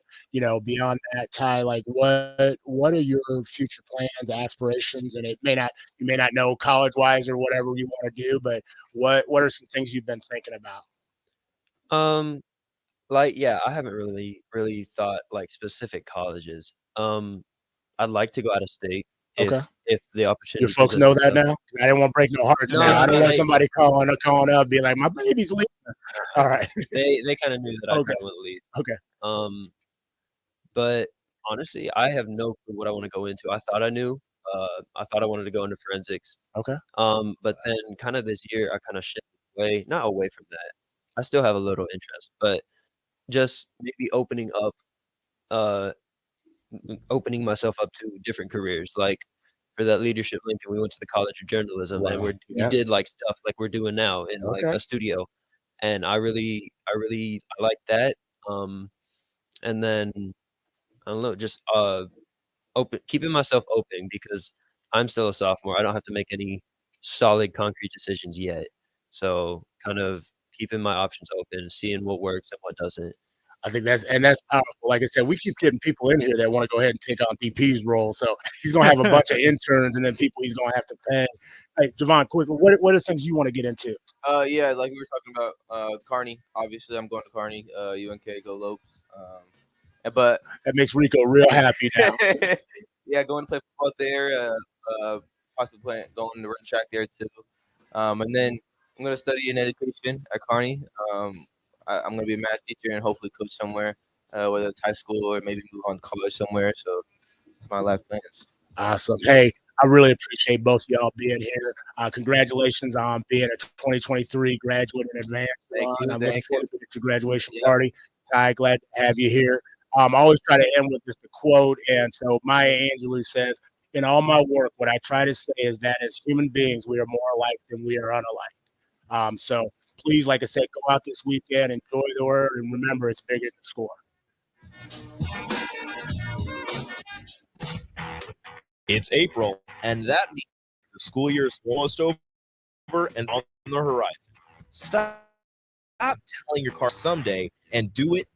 beyond that, Ty, like what are your future plans, aspirations? And you may not know college wise or whatever you want to do, but what are some things you've been thinking about? I haven't really thought like specific colleges. I'd like to go out of state. Okay. If the opportunity. Your folks know that now? I didn't want to break no hearts now. I don't want somebody calling up, being like, my baby's leaving. All right. They kind of knew that I Okay. would leave. Okay. But honestly, I have no clue what I want to go into. I thought I knew. I thought I wanted to go into forensics. Okay. But then kind of this year, I kind of shifted not away from that. I still have a little interest, but just maybe opening myself up to different careers. Like for that leadership Lincoln, we went to the College of Journalism and we did like stuff like we're doing now in like a studio, and I like that. And then I don't know, just keeping myself open because I'm still a sophomore. I don't have to make any solid concrete decisions yet. So kind of keeping my options open, seeing what works and what doesn't. I think that's powerful. Like I said, we keep getting people in here that want to go ahead and take on DP's role. So he's going to have a bunch of interns and then people he's going to have to pay. Hey, Javon, quickly, what are things you want to get into? Yeah, like we were talking about Kearney. Obviously, I'm going to Kearney. UNK, go Lopes. But that makes Rico real happy now. Yeah, going to play football there. Possibly going to run track there too. And then I'm going to study in education at Kearney. I'm going to be a math teacher and hopefully coach somewhere, whether it's high school or maybe move on to college somewhere. So that's my life plans. Awesome. Hey, I really appreciate both of y'all being here. Congratulations on being a 2023 graduate in advance. I'm looking forward to your graduation party. Ty, glad to have you here. I always try to end with just a quote. And so Maya Angelou says, in all my work, what I try to say is that as human beings, we are more alike than we are unalike. So please, like I said, go out this weekend, enjoy the word, and remember it's bigger than score. It's April, and that means the school year is almost over and on the horizon. Stop telling your car someday and do it